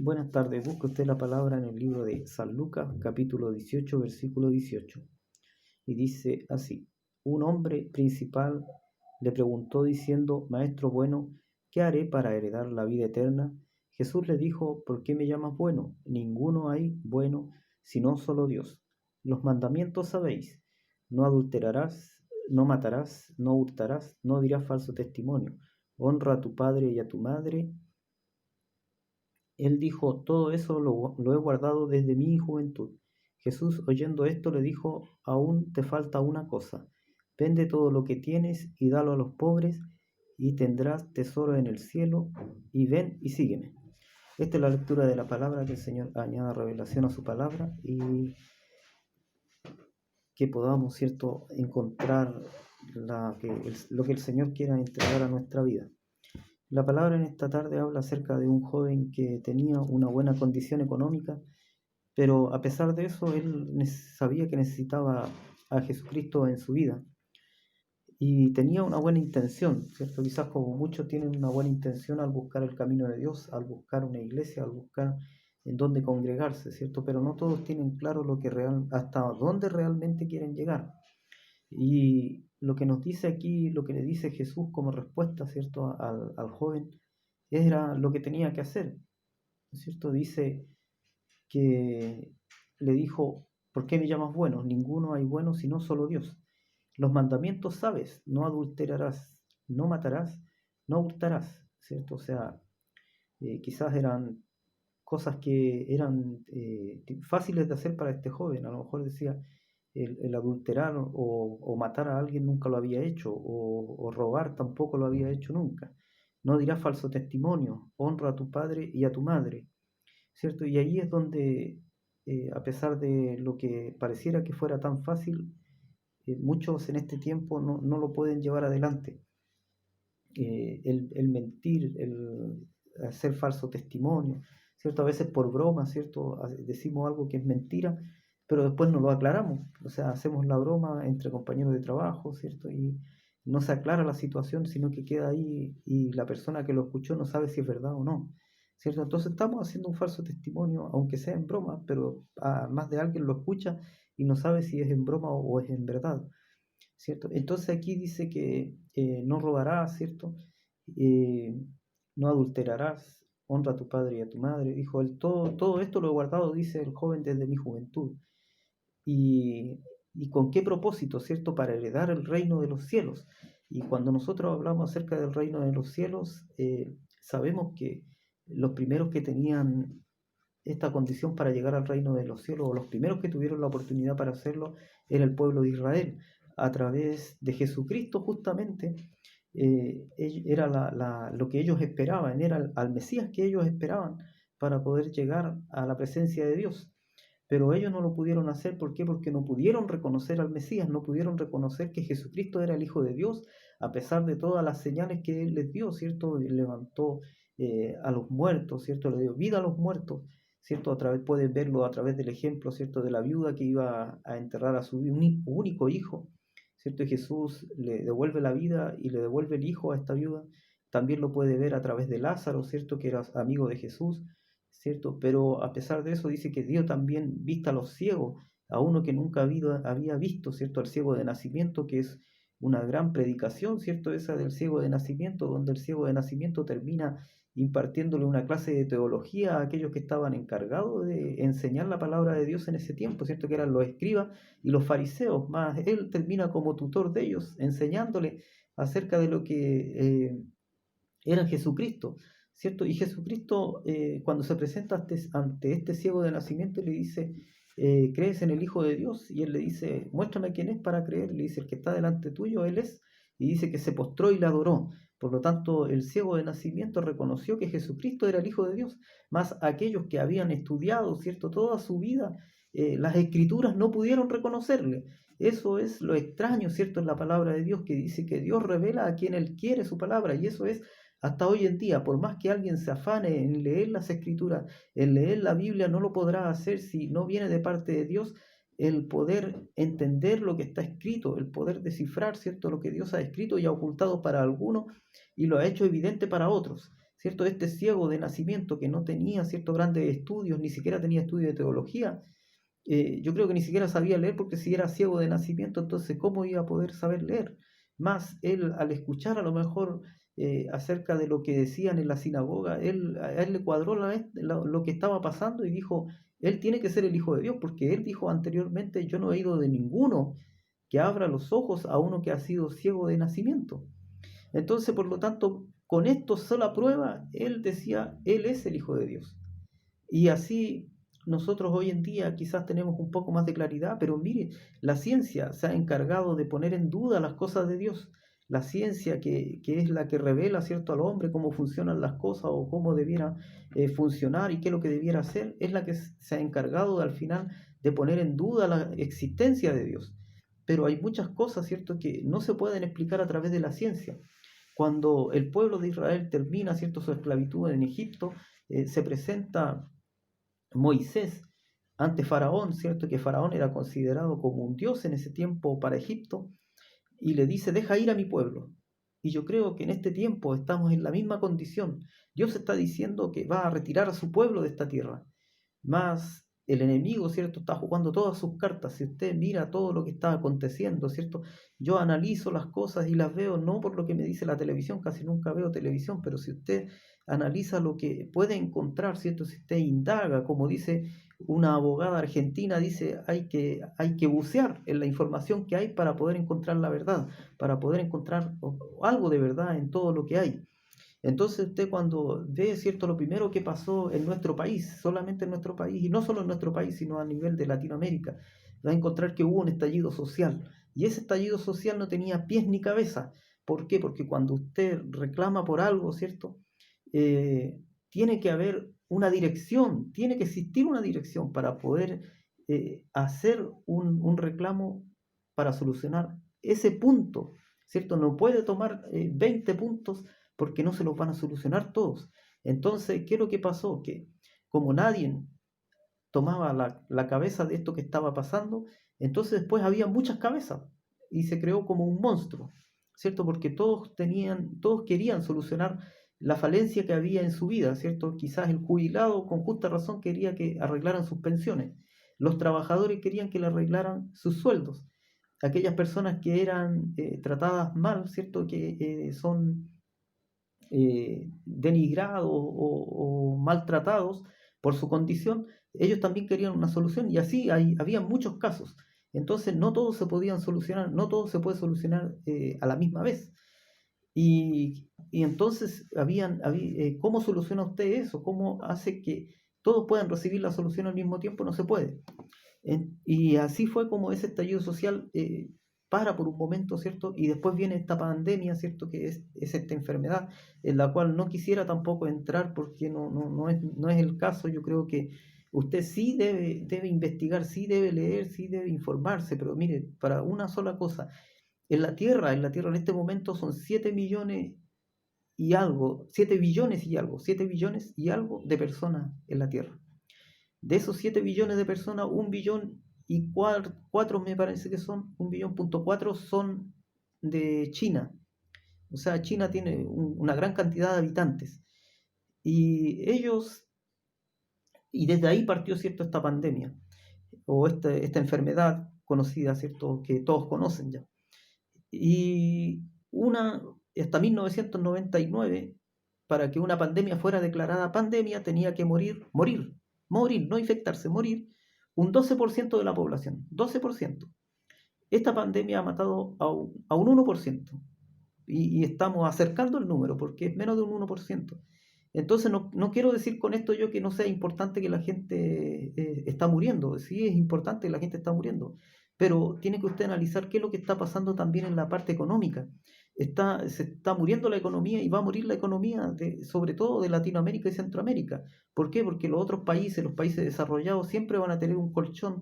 Buenas tardes, busca usted la palabra en el libro de San Lucas, capítulo 18, versículo 18. Y dice así: un hombre principal le preguntó diciendo: Maestro bueno, ¿qué haré para heredar la vida eterna? Jesús le dijo: ¿por qué me llamas bueno? Ninguno hay bueno, sino solo Dios. Los mandamientos sabéis: no adulterarás, no matarás, no hurtarás, no dirás falso testimonio, honra a tu padre y a tu madre. Él dijo: todo eso lo he guardado desde mi juventud. Jesús, oyendo esto, le dijo: aún te falta una cosa. Vende todo lo que tienes y dalo a los pobres, y tendrás tesoro en el cielo. Y ven y sígueme. Esta es la lectura de la palabra, que el Señor añada revelación a su palabra y que podamos, ¿cierto?, encontrar lo que el Señor quiera entregar a nuestra vida. La palabra en esta tarde habla acerca de un joven que tenía una buena condición económica, pero a pesar de eso, él sabía que necesitaba a Jesucristo en su vida y tenía una buena intención, ¿cierto? Quizás como muchos tienen una buena intención al buscar el camino de Dios, al buscar una iglesia, al buscar en dónde congregarse, ¿cierto? Pero no todos tienen claro hasta dónde realmente quieren llegar. Y lo que nos dice aquí, lo que le dice Jesús como respuesta, ¿cierto?, al joven, era lo que tenía que hacer, ¿no es cierto? Dice que le dijo: ¿por qué me llamas bueno? Ninguno hay bueno sino solo Dios. Los mandamientos sabes: no adulterarás, no matarás, no hurtarás, ¿cierto? O sea, quizás eran cosas que eran fáciles de hacer para este joven. A lo mejor decía: el adulterar o matar a alguien nunca lo había hecho, o robar tampoco lo había hecho nunca. No dirás falso testimonio, honra a tu padre y a tu madre, ¿cierto? Y ahí es donde, a pesar de lo que pareciera que fuera tan fácil, muchos en este tiempo no lo pueden llevar adelante. El mentir, el hacer falso testimonio, ¿cierto? A veces por broma, ¿cierto? Decimos algo que es mentira, pero después no lo aclaramos. O sea, hacemos la broma entre compañeros de trabajo, ¿cierto? Y no se aclara la situación, sino que queda ahí y la persona que lo escuchó no sabe si es verdad o no, ¿cierto? Entonces estamos haciendo un falso testimonio, aunque sea en broma, pero a más de alguien lo escucha y no sabe si es en broma o es en verdad, ¿cierto? Entonces aquí dice que no robarás, ¿cierto? Eh, no adulterarás, honra a tu padre y a tu madre. Dijo él: todo esto lo he guardado, dice el joven, desde mi juventud. ¿Y con qué propósito, cierto? Para heredar el reino de los cielos. Y cuando nosotros hablamos acerca del reino de los cielos, sabemos que los primeros que tenían esta condición para llegar al reino de los cielos, o los primeros que tuvieron la oportunidad para hacerlo, era el pueblo de Israel. A través de Jesucristo, justamente, era lo que ellos esperaban, era al Mesías que ellos esperaban para poder llegar a la presencia de Dios. Pero ellos no lo pudieron hacer. ¿Por qué? Porque no pudieron reconocer al Mesías, no pudieron reconocer que Jesucristo era el Hijo de Dios, a pesar de todas las señales que Él les dio, ¿cierto? Levantó a los muertos, ¿cierto? Le dio vida a los muertos, ¿cierto? Pueden verlo a través del ejemplo, ¿cierto?, de la viuda que iba a enterrar a su único hijo, ¿cierto? Y Jesús le devuelve la vida y le devuelve el hijo a esta viuda. También lo puede ver a través de Lázaro, ¿cierto?, que era amigo de Jesús, ¿cierto? Pero a pesar de eso dice que dio también vista a los ciegos, a uno que nunca había visto, ¿cierto?, al ciego de nacimiento, que es una gran predicación, ¿cierto?, esa del ciego de nacimiento, donde el ciego de nacimiento termina impartiéndole una clase de teología a aquellos que estaban encargados de enseñar la palabra de Dios en ese tiempo, ¿cierto?, que eran los escribas y los fariseos, más él termina como tutor de ellos, enseñándole acerca de lo que era Jesucristo, ¿cierto? Y Jesucristo, cuando se presenta ante este ciego de nacimiento, le dice: ¿crees en el Hijo de Dios? Y él le dice: muéstrame quién es para creer. Le dice: el que está delante tuyo, él es. Y dice que se postró y le adoró. Por lo tanto, el ciego de nacimiento reconoció que Jesucristo era el Hijo de Dios. Más aquellos que habían estudiado, ¿cierto?, toda su vida, las Escrituras, no pudieron reconocerle. Eso es lo extraño, ¿cierto?, en la palabra de Dios, que dice que Dios revela a quien Él quiere su palabra, y eso es hasta hoy en día. Por más que alguien se afane en leer las Escrituras, en leer la Biblia, no lo podrá hacer si no viene de parte de Dios el poder entender lo que está escrito, el poder descifrar, ¿cierto?, lo que Dios ha escrito y ha ocultado para algunos y lo ha hecho evidente para otros, ¿cierto? Este ciego de nacimiento que no tenía ciertos grandes estudios, ni siquiera tenía estudios de teología, yo creo que ni siquiera sabía leer porque si era ciego de nacimiento, entonces ¿cómo iba a poder saber leer? Más él al escuchar a lo mejor acerca de lo que decían en la sinagoga, a él le cuadró lo que estaba pasando y dijo, él tiene que ser el Hijo de Dios, porque él dijo anteriormente, yo no he ido de ninguno que abra los ojos a uno que ha sido ciego de nacimiento. Entonces, por lo tanto, con esto sola prueba, él decía, él es el Hijo de Dios. Y así nosotros hoy en día quizás tenemos un poco más de claridad, pero mire, la ciencia se ha encargado de poner en duda las cosas de Dios. La ciencia que es la que revela, ¿cierto?, al hombre cómo funcionan las cosas o cómo debiera funcionar y qué es lo que debiera hacer, es la que se ha encargado al final de poner en duda la existencia de Dios. Pero hay muchas cosas, ¿cierto?, que no se pueden explicar a través de la ciencia. Cuando el pueblo de Israel termina, ¿cierto?, su esclavitud en Egipto, se presenta Moisés ante Faraón, ¿cierto? Que Faraón era considerado como un dios en ese tiempo para Egipto, y le dice, deja ir a mi pueblo. Y yo creo que en este tiempo estamos en la misma condición. Dios está diciendo que va a retirar a su pueblo de esta tierra. Más el enemigo, ¿cierto? Está jugando todas sus cartas. Si usted mira todo lo que está aconteciendo, ¿cierto? Yo analizo las cosas y las veo no por lo que me dice la televisión, casi nunca veo televisión, pero si usted analiza lo que puede encontrar, ¿cierto? Si usted indaga, como dice una abogada argentina, dice, hay que bucear en la información que hay para poder encontrar la verdad, para poder encontrar algo de verdad en todo lo que hay. Entonces usted cuando ve, ¿cierto?, lo primero que pasó en nuestro país, solamente en nuestro país, y no solo en nuestro país, sino a nivel de Latinoamérica, va a encontrar que hubo un estallido social. Y ese estallido social no tenía pies ni cabeza. ¿Por qué? Porque cuando usted reclama por algo, ¿cierto? Tiene que haber una dirección, tiene que existir una dirección para poder hacer un reclamo para solucionar ese punto, ¿cierto? No puede tomar 20 puntos porque no se los van a solucionar todos. Entonces, ¿qué es lo que pasó? Que como nadie tomaba la cabeza de esto que estaba pasando, entonces después había muchas cabezas y se creó como un monstruo, ¿cierto? Porque todos querían solucionar la falencia que había en su vida, ¿cierto? Quizás el jubilado con justa razón quería que arreglaran sus pensiones, los trabajadores querían que le arreglaran sus sueldos, aquellas personas que eran tratadas mal, ¿cierto? Que son denigrados o maltratados por su condición, ellos también querían una solución y así había muchos casos. Entonces no todos se podían solucionar, no todo se puede solucionar a la misma vez. Y entonces ¿cómo soluciona usted eso? ¿Cómo hace que todos puedan recibir la solución al mismo tiempo? No se puede. Y así fue como ese estallido social para por un momento, ¿cierto? Y después viene esta pandemia, ¿cierto? Que es esta enfermedad en la cual no quisiera tampoco entrar porque no es el caso. Yo creo que usted sí debe investigar, sí debe leer, sí debe informarse, pero mire, para una sola cosa, en este momento son 7 millones y algo, 7 billones y algo, 7 billones y algo de personas en la Tierra. De esos 7 billones de personas, 1 billón y 4 me parece que son, 1 billón.4 son de China. O sea, China tiene una gran cantidad de habitantes. Y y desde ahí partió, ¿cierto?, esta pandemia, o esta enfermedad conocida, ¿cierto?, que todos conocen ya. Y hasta 1999, para que una pandemia fuera declarada pandemia, tenía que morir, no infectarse, morir un 12% de la población, 12%. Esta pandemia ha matado a un 1%, y estamos acercando el número porque es menos de un 1%. Entonces no quiero decir con esto yo que no sea importante que la gente está muriendo, sí es importante que la gente está muriendo, pero tiene que usted analizar qué es lo que está pasando también en la parte económica. Se está muriendo la economía y va a morir la economía sobre todo de Latinoamérica y Centroamérica. ¿Por qué? Porque los otros países, los países desarrollados, siempre van a tener un colchón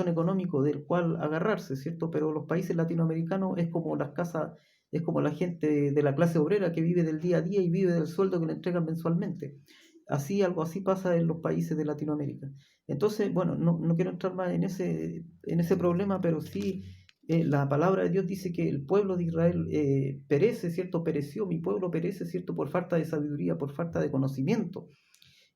económico del cual agarrarse, ¿cierto? Pero los países latinoamericanos es como las casas, es como la gente de la clase obrera que vive del día a día y vive del sueldo que le entregan mensualmente. Algo así pasa en los países de Latinoamérica. Entonces, bueno, no quiero entrar más en ese problema, pero sí la palabra de Dios dice que el pueblo de Israel perece, ¿cierto? Pereció, mi pueblo perece, ¿cierto? Por falta de sabiduría, por falta de conocimiento.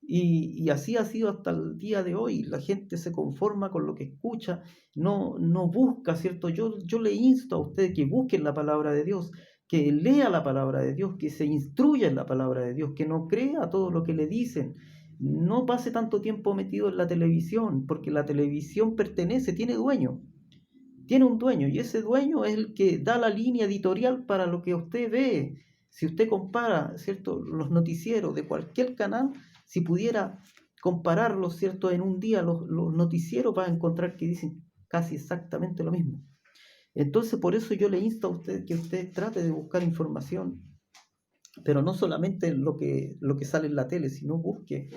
Y así ha sido hasta el día de hoy. La gente se conforma con lo que escucha, no busca, ¿cierto? Yo le insto a usted que busquen la palabra de Dios, que lea la palabra de Dios, que se instruya en la palabra de Dios, que no crea todo lo que le dicen. No pase tanto tiempo metido en la televisión, porque la televisión pertenece, tiene dueño. Tiene un dueño y ese dueño es el que da la línea editorial para lo que usted ve. Si usted compara, ¿cierto?, los noticieros de cualquier canal, si pudiera compararlos, ¿cierto?, en un día los noticieros, va a encontrar que dicen casi exactamente lo mismo. Entonces, por eso yo le insto a usted que usted trate de buscar información, pero no solamente lo que sale en la tele, sino busque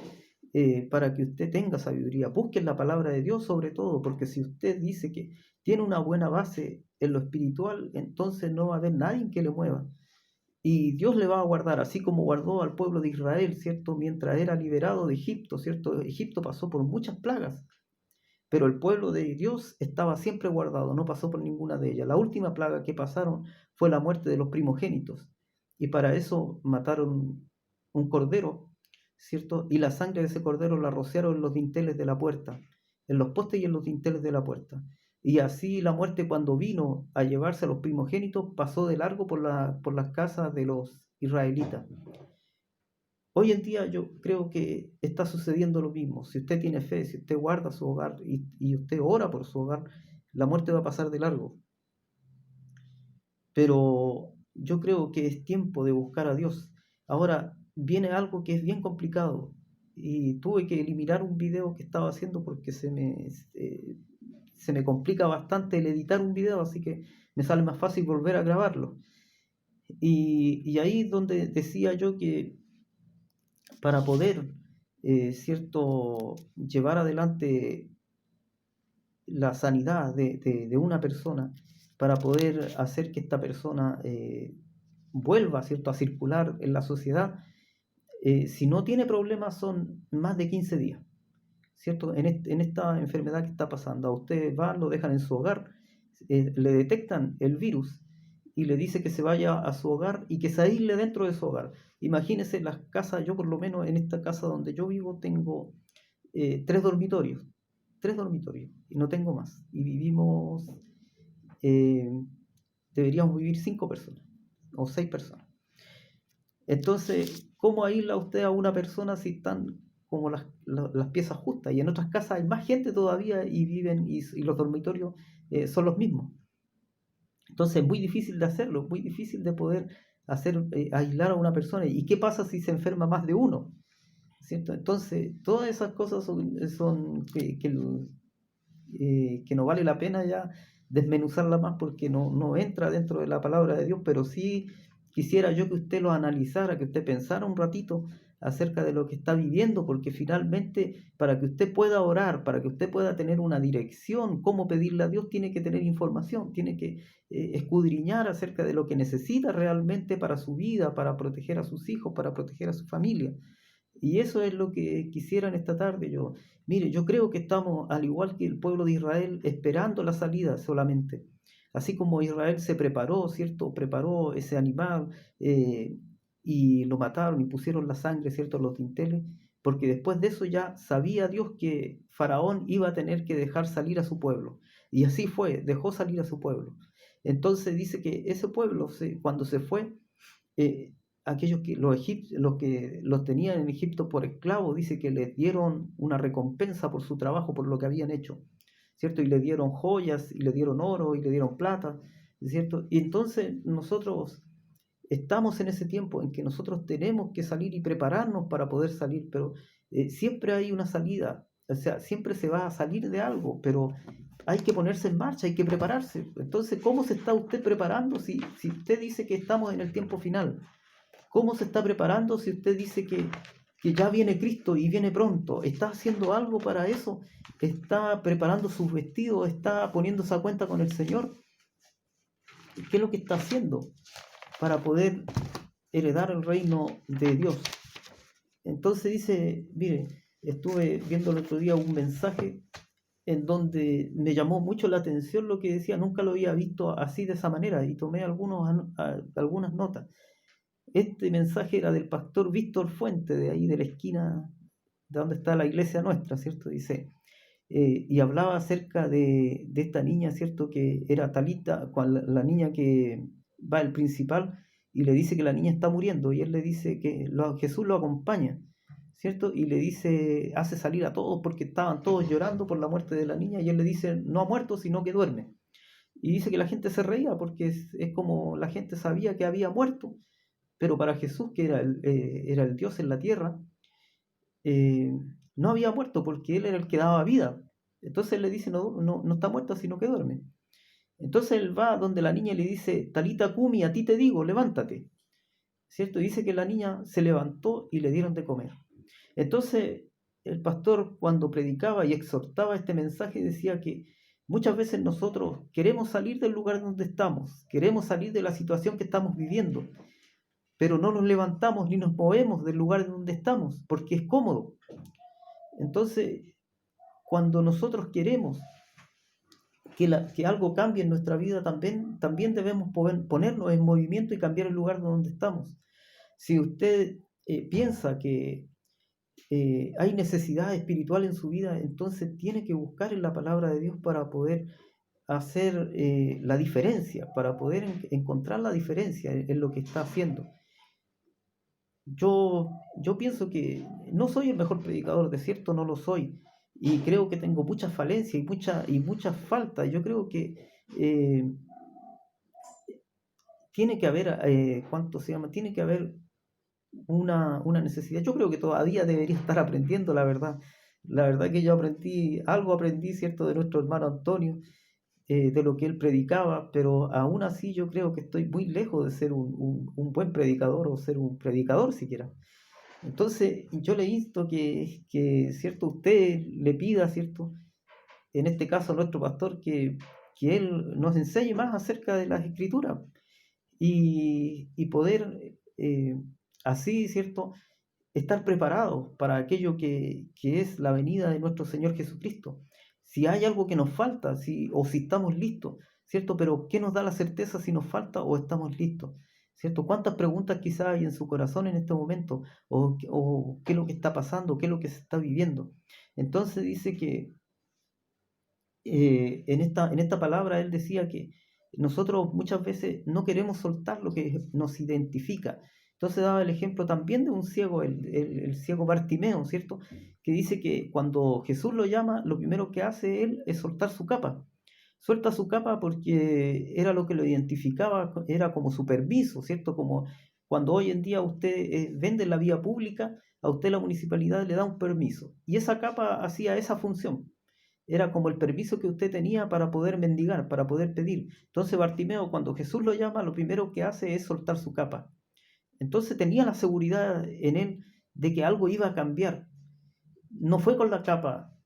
para que usted tenga sabiduría. Busque la palabra de Dios sobre todo, porque si usted dice que tiene una buena base en lo espiritual, entonces no va a haber nadie que le mueva. Y Dios le va a guardar, así como guardó al pueblo de Israel, ¿cierto? Mientras era liberado de Egipto, ¿cierto? Egipto pasó por muchas plagas, pero el pueblo de Dios estaba siempre guardado, no pasó por ninguna de ellas. La última plaga que pasaron fue la muerte de los primogénitos, y para eso mataron un cordero, ¿cierto? Y la sangre de ese cordero la rociaron en los dinteles de la puerta, en los postes y en los dinteles de la puerta. Y así la muerte, cuando vino a llevarse a los primogénitos, pasó de largo por las casas de los israelitas. Hoy en día yo creo que está sucediendo lo mismo. Si usted tiene fe, si usted guarda su hogar y usted ora por su hogar, la muerte va a pasar de largo. Pero yo creo que es tiempo de buscar a Dios. Ahora viene algo que es bien complicado y tuve que eliminar un video que estaba haciendo porque se me complica bastante el editar un video, así que me sale más fácil volver a grabarlo. Y ahí es donde decía yo que para poder, ¿cierto?, llevar adelante la sanidad de una persona, para poder hacer que esta persona vuelva, ¿cierto?, a circular en la sociedad, si no tiene problemas son más de 15 días, ¿cierto? En esta enfermedad que está pasando, a ustedes van, lo dejan en su hogar, le detectan el virus y le dice que se vaya a su hogar y que se aísle dentro de su hogar. Imagínense las casas, yo por lo menos en esta casa donde yo vivo tengo 3 dormitorios, 3 dormitorios y no tengo más. Y vivimos, eh, deberíamos vivir 5 personas o 6 personas. Entonces, ¿cómo aísla usted a una persona si están como las piezas justas? Y en otras casas hay más gente todavía y viven y los dormitorios son los mismos. Entonces es muy difícil de hacerlo, muy difícil de poder aislar a una persona. ¿Y qué pasa si se enferma más de uno? ¿Cierto? Entonces, todas esas cosas son que no vale la pena ya desmenuzarla más porque no entra dentro de la palabra de Dios, pero sí quisiera yo que usted lo analizara, que usted pensara un ratito acerca de lo que está viviendo, porque finalmente para que usted pueda orar, para que usted pueda tener una dirección, cómo pedirle a Dios, tiene que tener información, tiene que escudriñar acerca de lo que necesita realmente para su vida, para proteger a sus hijos, para proteger a su familia. Y eso es lo que quisiera en esta tarde. Mire, yo creo que estamos, al igual que el pueblo de Israel, esperando la salida solamente. Así como Israel se preparó, ¿cierto? Preparó ese animal y lo mataron y pusieron la sangre, ¿cierto?, en los dinteles, porque después de eso ya sabía Dios que Faraón iba a tener que dejar salir a su pueblo. Y así fue, dejó salir a su pueblo. Entonces dice que ese pueblo, cuando se fue, eh, aquellos que los que los tenían en Egipto por esclavos, dice que les dieron una recompensa por su trabajo, por lo que habían hecho, ¿cierto? Y le dieron joyas, y le dieron oro, y le dieron plata, ¿cierto? Y entonces nosotros estamos en ese tiempo en que nosotros tenemos que salir y prepararnos para poder salir, pero siempre hay una salida, o sea, siempre se va a salir de algo, pero hay que ponerse en marcha, hay que prepararse. Entonces, ¿cómo se está usted preparando si usted dice que estamos en el tiempo final? ¿Cómo se está preparando si usted dice que ya viene Cristo y viene pronto? ¿Está haciendo algo para eso? ¿Está preparando sus vestidos? ¿Está poniéndose a cuenta con el Señor? ¿Qué es lo que está haciendo para poder heredar el reino de Dios? Entonces dice, mire, estuve viendo el otro día un mensaje en donde me llamó mucho la atención lo que decía, nunca lo había visto así de esa manera y tomé algunas notas. Este mensaje era del pastor Víctor Fuente, de ahí de la esquina de donde está la iglesia nuestra, ¿cierto? Dice, y hablaba acerca de esta niña, ¿cierto? Que era Talita, la niña que va el principal y le dice que la niña está muriendo y él le dice que Jesús lo acompaña, ¿cierto? Y le dice, hace salir a todos porque estaban todos llorando por la muerte de la niña y él le dice, no ha muerto, sino que duerme. Y dice que la gente se reía porque es como la gente sabía que había muerto, pero para Jesús, que era el Dios en la tierra, eh, no había muerto porque él era el que daba vida. Entonces él le dice, no, no, no está muerta, sino que duerme. Entonces él va donde la niña y le dice, Talita Kumi, a ti te digo, levántate. ¿Cierto? Y dice que la niña se levantó y le dieron de comer. Entonces el pastor, cuando predicaba y exhortaba este mensaje, decía que muchas veces nosotros queremos salir del lugar donde estamos, queremos salir de la situación que estamos viviendo, pero no nos levantamos ni nos movemos del lugar donde estamos porque es cómodo. Entonces, cuando nosotros queremos que algo cambie en nuestra vida, también debemos ponernos en movimiento y cambiar el lugar donde estamos. Si usted piensa que hay necesidad espiritual en su vida, entonces tiene que buscar en la palabra de Dios para poder hacer la diferencia, para poder encontrar la diferencia en lo que está haciendo. Yo pienso que no soy el mejor predicador, de cierto no lo soy, y creo que tengo muchas falencias y muchas faltas. Yo creo que eh, tiene que haber, ¿cuánto se llama? Tiene que haber una necesidad. Yo creo que todavía debería estar aprendiendo, la verdad. La verdad que yo algo aprendí, ¿cierto?, de nuestro hermano Antonio, de lo que él predicaba, pero aún así yo creo que estoy muy lejos de ser un buen predicador o ser un predicador siquiera. Entonces, yo le insto ¿cierto?, usted le pida, ¿cierto?, en este caso a nuestro pastor, que él nos enseñe más acerca de las escrituras y poder así, ¿cierto?, estar preparados para aquello que es la venida de nuestro Señor Jesucristo. Si hay algo que nos falta, o si estamos listos, ¿cierto? Pero ¿qué nos da la certeza si nos falta o estamos listos? ¿Cierto? ¿Cuántas preguntas quizás hay en su corazón en este momento? ¿O qué es lo que está pasando? ¿Qué es lo que se está viviendo? Entonces dice que en esta palabra él decía que nosotros muchas veces no queremos soltar lo que nos identifica. Entonces daba el ejemplo también de un ciego, el ciego Bartimeo, ¿cierto? Que dice que cuando Jesús lo llama, lo primero que hace él es soltar su capa. Suelta su capa porque era lo que lo identificaba, era como su permiso, ¿cierto? Como cuando hoy en día usted vende en la vía pública, a usted la municipalidad le da un permiso. Y esa capa hacía esa función, era como el permiso que usted tenía para poder mendigar, para poder pedir. Entonces Bartimeo, cuando Jesús lo llama, lo primero que hace es soltar su capa. Entonces tenía la seguridad en él de que algo iba a cambiar. No fue con la capa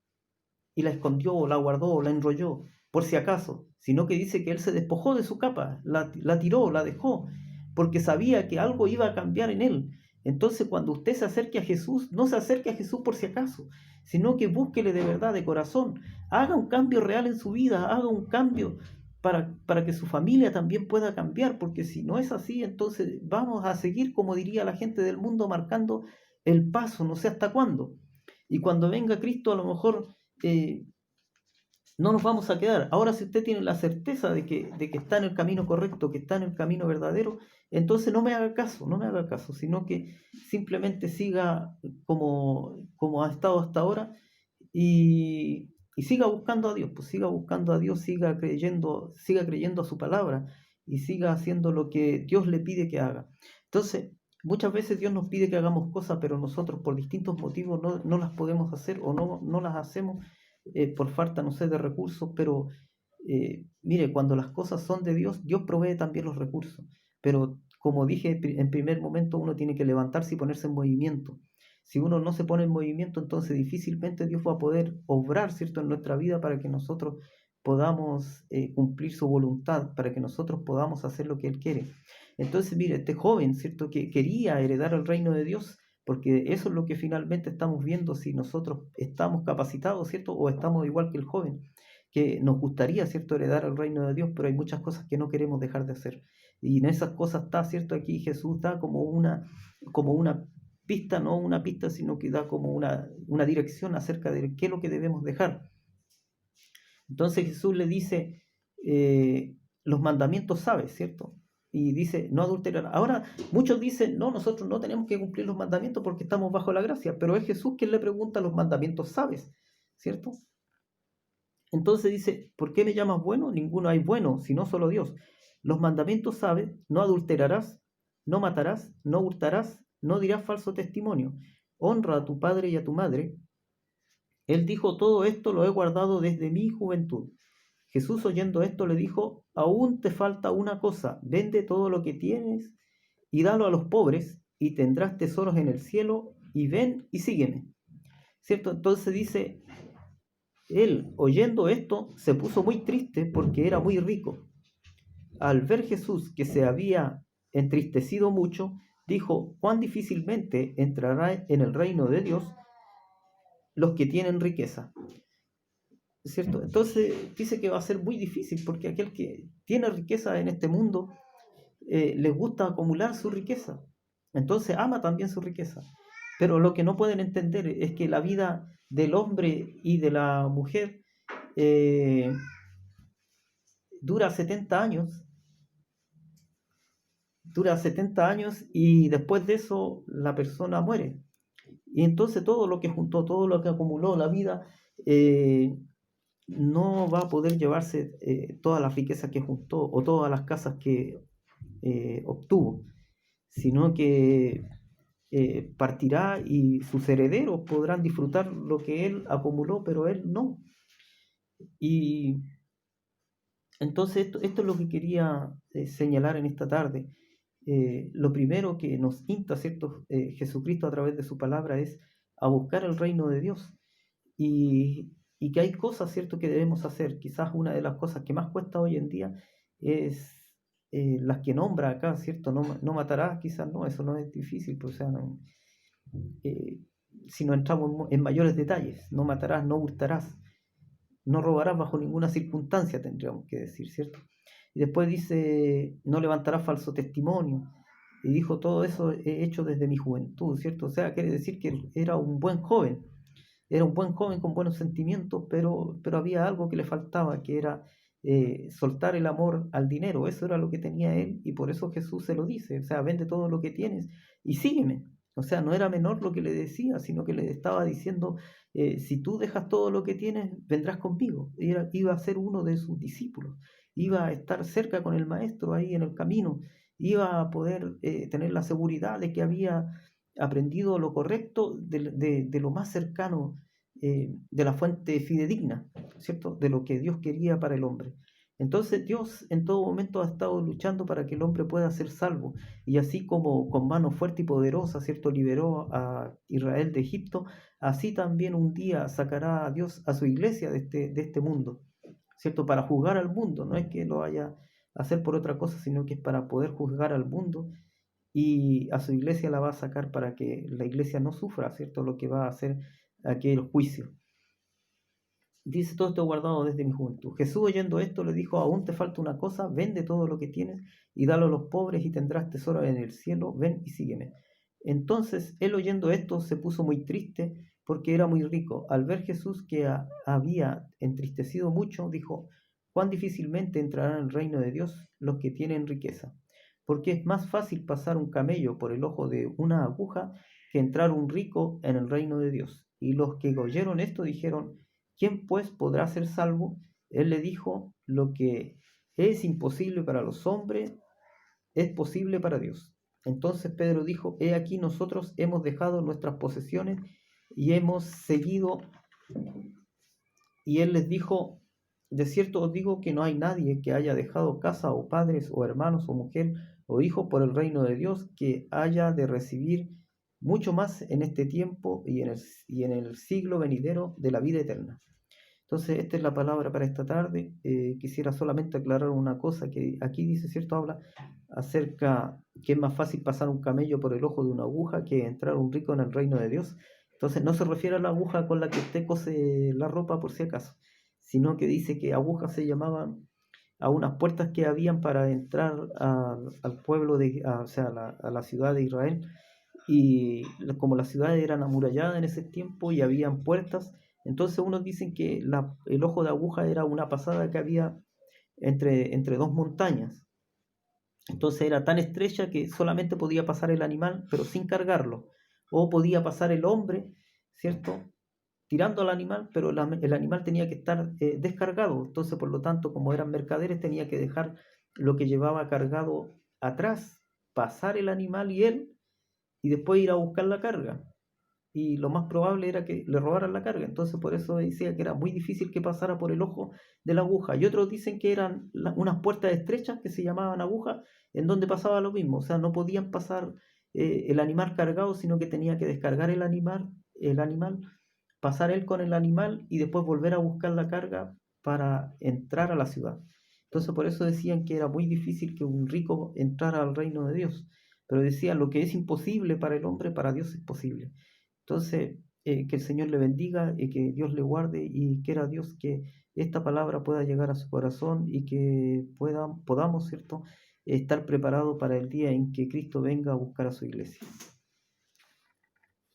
y la escondió, o la guardó, o la enrolló, por si acaso, sino que dice que él se despojó de su capa, la tiró, la dejó, porque sabía que algo iba a cambiar en él. Entonces, cuando usted se acerque a Jesús, no se acerque a Jesús por si acaso, sino que búsquele de verdad, de corazón, haga un cambio real en su vida, haga un cambio para que su familia también pueda cambiar, porque si no es así, entonces vamos a seguir, como diría la gente del mundo, marcando el paso, no sé hasta cuándo. Y cuando venga Cristo, a lo mejor eh, no nos vamos a quedar. Ahora, si usted tiene la certeza de que está en el camino correcto, que está en el camino verdadero, entonces no me haga caso, no me haga caso, sino que simplemente siga como ha estado hasta ahora y siga buscando a Dios, pues siga buscando a Dios, siga creyendo a su palabra y siga haciendo lo que Dios le pide que haga. Entonces, muchas veces Dios nos pide que hagamos cosas, pero nosotros por distintos motivos no las podemos hacer o no las hacemos por falta, no sé, de recursos, pero mire, cuando las cosas son de Dios, Dios provee también los recursos. Pero como dije en primer momento, uno tiene que levantarse y ponerse en movimiento. Si uno no se pone en movimiento, entonces difícilmente Dios va a poder obrar, ¿cierto?, en nuestra vida para que nosotros podamos cumplir su voluntad, para que nosotros podamos hacer lo que Él quiere. Entonces, mire, este joven, ¿cierto?, que quería heredar el reino de Dios, porque eso es lo que finalmente estamos viendo si nosotros estamos capacitados, ¿cierto? O estamos igual que el joven, que nos gustaría, ¿cierto?, heredar el reino de Dios, pero hay muchas cosas que no queremos dejar de hacer. Y en esas cosas está, ¿cierto? Aquí Jesús da como una pista, no una pista, sino que da como una dirección acerca de qué es lo que debemos dejar. Entonces Jesús le dice, los mandamientos sabes, ¿cierto? Y dice, no adulterar. Ahora, muchos dicen, no, nosotros no tenemos que cumplir los mandamientos porque estamos bajo la gracia, pero es Jesús quien le pregunta, los mandamientos sabes, ¿cierto? Entonces dice, ¿por qué me llamas bueno? Ninguno hay bueno, sino solo Dios. Los mandamientos sabes, no adulterarás, no matarás, no hurtarás, no dirás falso testimonio, honra a tu padre y a tu madre. Él dijo, todo esto lo he guardado desde mi juventud. Jesús oyendo esto le dijo, aún te falta una cosa, vende todo lo que tienes y dalo a los pobres y tendrás tesoros en el cielo y ven y sígueme. ¿Cierto? Entonces dice, él oyendo esto se puso muy triste porque era muy rico. Al ver Jesús que se había entristecido mucho, dijo, cuán difícilmente entrará en el reino de Dios los que tienen riqueza. ¿Cierto? Entonces dice que va a ser muy difícil porque aquel que tiene riqueza en este mundo le gusta acumular su riqueza. Entonces ama también su riqueza. Pero lo que no pueden entender es que la vida del hombre y de la mujer eh, dura 70 años. Dura 70 años y después de eso la persona muere. Y entonces todo lo que juntó, todo lo que acumuló la vida, no va a poder llevarse todas las riquezas que juntó o todas las casas que obtuvo, sino que partirá y sus herederos podrán disfrutar lo que él acumuló, pero él no. Y entonces esto es lo que quería señalar en esta tarde. Lo primero que nos insta, ¿cierto? Jesucristo a través de su palabra es a buscar el reino de Dios. Y que hay cosas, ¿cierto?, que debemos hacer. Quizás una de las cosas que más cuesta hoy en día es las que nombra acá, ¿cierto? No, no matarás, quizás no, eso no es difícil, pues, o sea, no, eh, si no entramos en mayores detalles, no matarás, no hurtarás, no robarás bajo ninguna circunstancia, tendríamos que decir, ¿cierto? Y después dice, no levantarás falso testimonio. Y dijo, todo eso he hecho desde mi juventud, ¿cierto? O sea, quiere decir que él era un buen joven. Era un buen joven con buenos sentimientos, pero había algo que le faltaba, que era soltar el amor al dinero. Eso era lo que tenía él y por eso Jesús se lo dice. O sea, vende todo lo que tienes y sígueme. O sea, no era menor lo que le decía, sino que le estaba diciendo, si tú dejas todo lo que tienes, vendrás conmigo. Iba a ser uno de sus discípulos, iba a estar cerca con el maestro ahí en el camino, iba a poder tener la seguridad de que había aprendido lo correcto de lo más cercano, de la fuente fidedigna, ¿cierto? De lo que Dios quería para el hombre. Entonces Dios en todo momento ha estado luchando para que el hombre pueda ser salvo. Y así como con mano fuerte y poderosa, ¿cierto?, liberó a Israel de Egipto, así también un día sacará a Dios a su iglesia de este mundo, ¿cierto? Para juzgar al mundo. No es que lo vaya a hacer por otra cosa, sino que es para poder juzgar al mundo y a su iglesia la va a sacar para que la iglesia no sufra, ¿cierto?, lo que va a hacer aquel juicio. Dice, todo esto guardado desde mi juventud. Jesús oyendo esto le dijo, aún te falta una cosa, vende todo lo que tienes y dalo a los pobres y tendrás tesoro en el cielo, ven y sígueme. Entonces él oyendo esto se puso muy triste porque era muy rico. Al ver Jesús que había entristecido mucho, dijo, cuán difícilmente entrarán en el reino de Dios los que tienen riqueza, porque es más fácil pasar un camello por el ojo de una aguja que entrar un rico en el reino de Dios. Y los que oyeron esto dijeron, ¿quién pues podrá ser salvo? Él le dijo, lo que es imposible para los hombres es posible para Dios. Entonces Pedro dijo, he aquí nosotros hemos dejado nuestras posesiones y hemos seguido. Y él les dijo, de cierto os digo que no hay nadie que haya dejado casa o padres o hermanos o mujer o hijos por el reino de Dios que haya de recibir mucho más en este tiempo y en el siglo venidero de la vida eterna. Entonces, esta es la palabra para esta tarde. Quisiera solamente aclarar una cosa que aquí dice, ¿cierto? Habla acerca que es más fácil pasar un camello por el ojo de una aguja que entrar un rico en el reino de Dios. Entonces, no se refiere a la aguja con la que usted cose la ropa por si acaso, sino que dice que agujas se llamaban a unas puertas que habían para entrar al pueblo o sea, a la ciudad de Israel. Y como las ciudades eran amuralladas en ese tiempo y habían puertas, entonces unos dicen que el ojo de aguja era una pasada que había entre dos montañas. Entonces era tan estrecha que solamente podía pasar el animal, pero sin cargarlo. O podía pasar el hombre, ¿cierto? Tirando al animal, pero el animal tenía que estar descargado. Entonces, por lo tanto, como eran mercaderes, tenía que dejar lo que llevaba cargado atrás, pasar el animal y después ir a buscar la carga. Y lo más probable era que le robaran la carga. Entonces, por eso decía que era muy difícil que pasara por el ojo de la aguja. Y otros dicen que eran unas puertas estrechas que se llamaban agujas, en donde pasaba lo mismo. O sea, no podían pasar el animal cargado, sino que tenía que descargar el animal, pasar él con el animal y después volver a buscar la carga para entrar a la ciudad. Entonces, por eso decían que era muy difícil que un rico entrara al reino de Dios. Pero decían, lo que es imposible para el hombre, para Dios es posible. Entonces, que el Señor le bendiga y que Dios le guarde y quiera Dios que esta palabra pueda llegar a su corazón y que podamos, ¿cierto?, estar preparados para el día en que Cristo venga a buscar a su iglesia.